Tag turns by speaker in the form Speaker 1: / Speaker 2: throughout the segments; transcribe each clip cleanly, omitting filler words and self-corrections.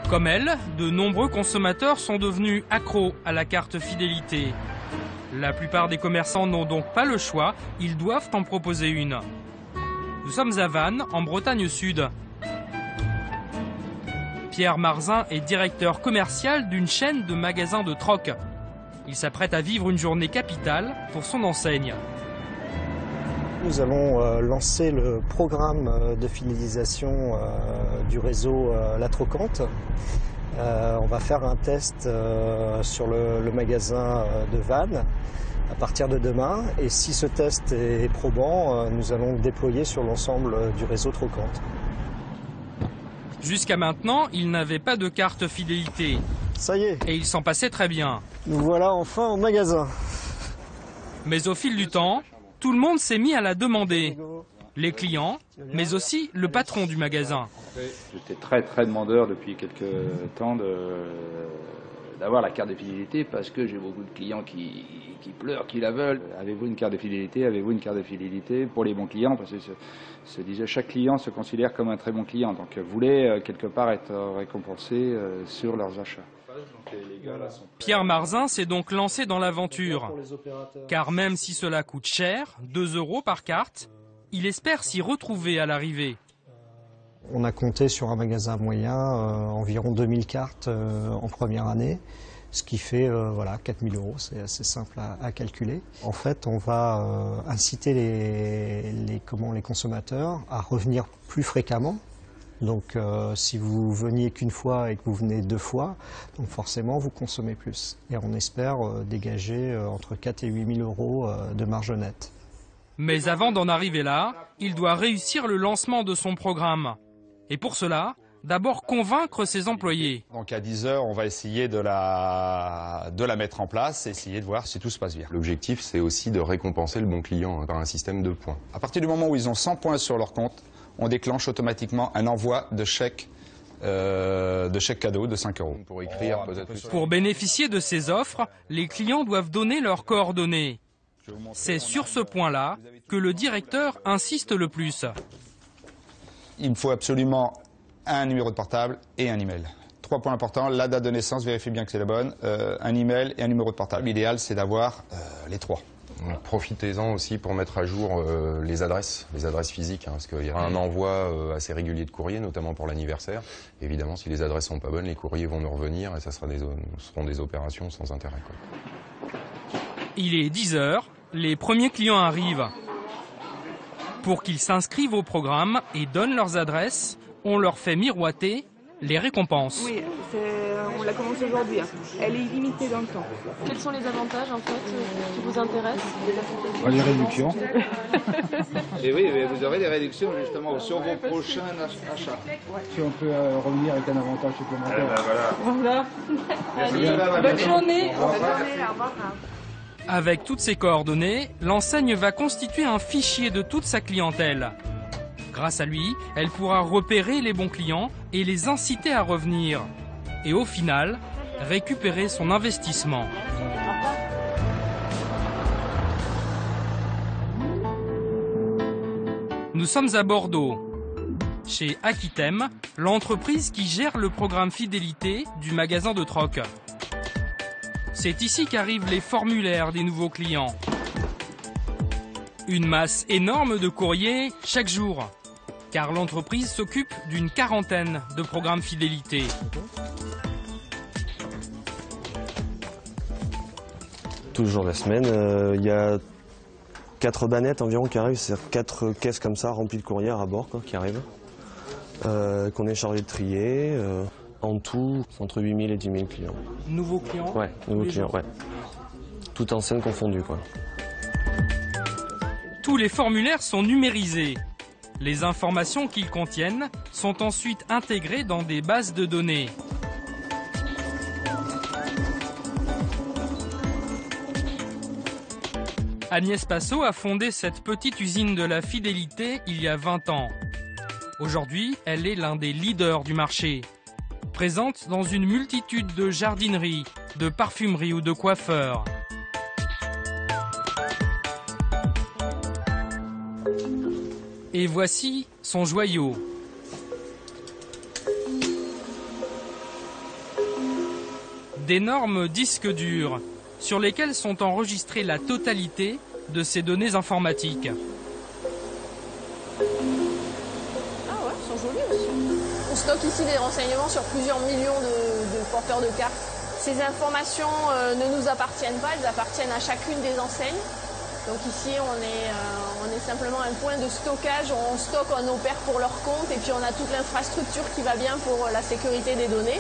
Speaker 1: Comme elle, de nombreux consommateurs sont devenus accros à la carte fidélité. La plupart des commerçants n'ont donc pas le choix, ils doivent en proposer une. Nous sommes à Vannes, en Bretagne Sud. Pierre Marzin est directeur commercial d'une chaîne de magasins de troc. Il s'apprête à vivre une journée capitale pour son enseigne.
Speaker 2: Nous allons lancer le programme de fidélisation du réseau La Trocante. On va faire un test sur le magasin de Vannes à partir de demain. Et si ce test est probant, nous allons le déployer sur l'ensemble du réseau Trocante.
Speaker 1: Jusqu'à maintenant, il n'avait pas de carte fidélité.
Speaker 2: Ça y est.
Speaker 1: Et il s'en passait très bien.
Speaker 2: Nous voilà enfin au magasin.
Speaker 1: Mais au fil du temps, tout le monde s'est mis à la demander. Les clients, mais aussi le patron du magasin.
Speaker 3: J'étais très demandeur depuis quelques temps d'avoir la carte de fidélité parce que j'ai beaucoup de clients qui pleurent, qui la veulent. Avez-vous une carte de fidélité? Avez-vous une carte de fidélité pour les bons clients? Parce que se disait chaque client se considère comme un très bon client, donc voulait quelque part être récompensé sur leurs achats.
Speaker 1: Pierre Marzin s'est donc lancé dans l'aventure. Car même si cela coûte cher, 2 € par carte, il espère s'y retrouver à l'arrivée.
Speaker 2: On a compté sur un magasin moyen environ 2000 cartes en première année, ce qui fait voilà, 4000 €, c'est assez simple à calculer. En fait, on va inciter les consommateurs à revenir plus fréquemment. Donc si vous veniez qu'une fois et que vous venez 2 fois, donc forcément vous consommez plus. Et on espère dégager entre 4 et 8 000 € de marge nette.
Speaker 1: Mais avant d'en arriver là, il doit réussir le lancement de son programme. Et pour cela, d'abord convaincre ses employés.
Speaker 4: Donc à 10 h, on va essayer de la mettre en place, essayer de voir si tout se passe bien.
Speaker 5: L'objectif, c'est aussi de récompenser le bon client par un système de points.
Speaker 4: À partir du moment où ils ont 100 points sur leur compte, on déclenche automatiquement un envoi de chèque cadeau de 5 €.
Speaker 5: Pour écrire,
Speaker 1: Pour bénéficier de ces offres, les clients doivent donner leurs coordonnées. C'est sur ce point-là que le directeur insiste le plus.
Speaker 4: Il me faut absolument un numéro de portable et un email. 3 points importants, la date de naissance, vérifiez bien que c'est la bonne, un email et un numéro de portable. L'idéal, c'est d'avoir les 3.
Speaker 5: Profitez-en aussi pour mettre à jour les adresses physiques, hein, parce qu'il y aura un envoi assez régulier de courrier, notamment pour l'anniversaire. Évidemment, si les adresses sont pas bonnes, les courriers vont nous revenir et ça seront des opérations sans intérêt, quoi.
Speaker 1: Il est 10 h, les premiers clients arrivent. Pour qu'ils s'inscrivent au programme et donnent leurs adresses, on leur fait miroiter les récompenses.
Speaker 6: Oui, on l'a commencé aujourd'hui. Elle est illimitée dans le temps.
Speaker 7: Quels sont les avantages en fait qui vous intéressent?
Speaker 3: Les réductions. Et oui, vous aurez des réductions justement sur vos prochains achats.
Speaker 8: Si on peut revenir avec un avantage supplémentaire.
Speaker 7: Voilà.
Speaker 3: Allez,
Speaker 7: bonne journée.
Speaker 6: Bonne journée, au revoir.
Speaker 1: Avec toutes ces coordonnées, l'enseigne va constituer un fichier de toute sa clientèle. Grâce à lui, elle pourra repérer les bons clients et les inciter à revenir. Et au final, récupérer son investissement. Nous sommes à Bordeaux, chez Aquitem, l'entreprise qui gère le programme fidélité du magasin de troc. C'est ici qu'arrivent les formulaires des nouveaux clients. Une masse énorme de courriers chaque jour, car l'entreprise s'occupe d'une quarantaine de programmes fidélité.
Speaker 9: Tous les jours de la semaine, il y a 4 bannettes environ qui arrivent, c'est-à-dire 4 caisses comme ça remplies de courriers à bord quoi, qui arrivent, qu'on est chargé de trier. En tout, entre 8 000 et 10 000 clients.
Speaker 1: Nouveaux clients?
Speaker 9: Ouais, nouveaux clients, ouais. Toutes enseignes confondues, quoi.
Speaker 1: Tous les formulaires sont numérisés. Les informations qu'ils contiennent sont ensuite intégrées dans des bases de données. Agnès Passot a fondé cette petite usine de la fidélité il y a 20 ans. Aujourd'hui, elle est l'un des leaders du marché. Présente dans une multitude de jardineries, de parfumeries ou de coiffeurs. Et voici son joyau. d'énormes disques durs sur lesquels sont enregistrées la totalité de ces données informatiques.
Speaker 7: Ah ouais, ils sont jolis aussi. On stocke ici des renseignements sur plusieurs millions de porteurs de cartes. Ces informations ne nous appartiennent pas, elles appartiennent à chacune des enseignes. Donc ici, on est simplement un point de stockage, on stocke, on opère pour leur compte et puis on a toute l'infrastructure qui va bien pour la sécurité des données.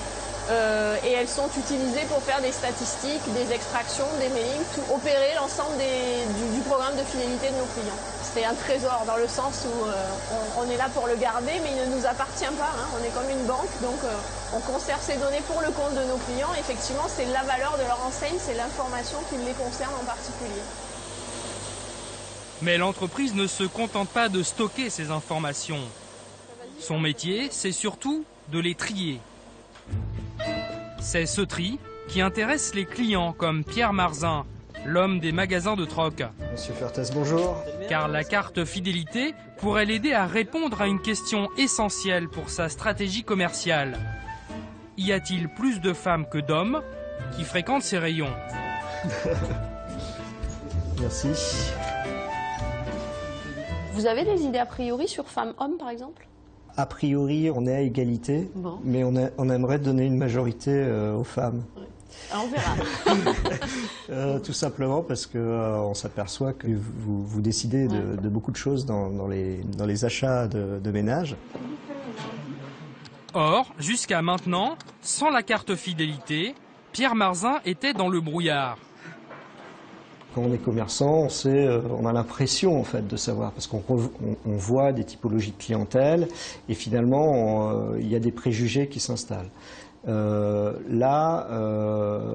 Speaker 7: Et elles sont utilisées pour faire des statistiques, des extractions, des mailings, tout opérer l'ensemble du programme de fidélité de nos clients. C'est un trésor dans le sens où on est là pour le garder, mais il ne nous appartient pas. Hein. On est comme une banque, donc on conserve ces données pour le compte de nos clients. Effectivement, c'est la valeur de leur enseigne, c'est l'information qui les concerne en particulier.
Speaker 1: Mais l'entreprise ne se contente pas de stocker ces informations. Son métier, c'est surtout de les trier. C'est ce tri qui intéresse les clients comme Pierre Marzin, l'homme des magasins de troc.
Speaker 2: Monsieur Fertès, bonjour.
Speaker 1: Car la carte fidélité pourrait l'aider à répondre à une question essentielle pour sa stratégie commerciale. Y a-t-il plus de femmes que d'hommes qui fréquentent ces rayons?
Speaker 2: Merci.
Speaker 7: Vous avez des idées a priori sur femmes-hommes par exemple?
Speaker 2: A priori, on est à égalité,
Speaker 7: bon.
Speaker 2: Mais on aimerait donner une majorité aux femmes.
Speaker 7: Ouais. Alors on verra.
Speaker 2: Tout simplement parce qu'on s'aperçoit que vous décidez de beaucoup de choses dans les achats de ménage.
Speaker 1: Or, jusqu'à maintenant, sans la carte fidélité, Pierre Marzin était dans le brouillard.
Speaker 2: Quand on est commerçant, on a l'impression en fait de savoir, parce qu'on voit des typologies de clientèle et finalement il y a des préjugés qui s'installent. Là,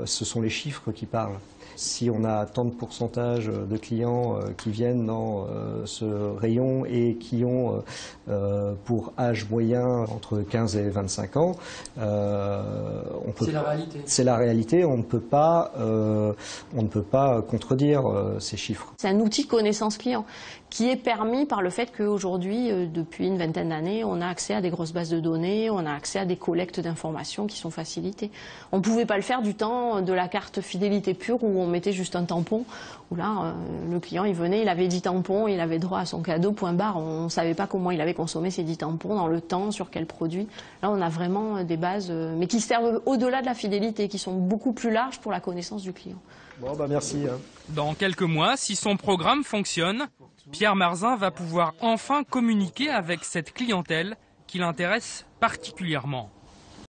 Speaker 2: ce sont les chiffres qui parlent. Si on a tant de pourcentage de clients qui viennent dans ce rayon et qui ont pour âge moyen entre 15 et 25 ans,
Speaker 1: c'est la réalité.
Speaker 2: C'est la réalité, on ne peut pas contredire ces chiffres.
Speaker 7: C'est un outil connaissance client qui est permis par le fait qu'aujourd'hui, depuis une vingtaine d'années, on a accès à des grosses bases de données, on a accès à des collectes d'informations qui sont facilitées. On ne pouvait pas le faire du temps de la carte fidélité pure où on mettait juste un tampon, où là, le client, il venait, il avait 10 tampons, il avait droit à son cadeau, point barre. On ne savait pas comment il avait consommé ces 10 tampons, dans le temps, sur quel produit. Là, on a vraiment des bases, mais qui servent au-delà de la fidélité, qui sont beaucoup plus larges pour la connaissance du client.
Speaker 2: Bon, bah merci.
Speaker 1: Dans quelques mois, si son programme fonctionne, Pierre Marzin va pouvoir enfin communiquer avec cette clientèle qui l'intéresse particulièrement.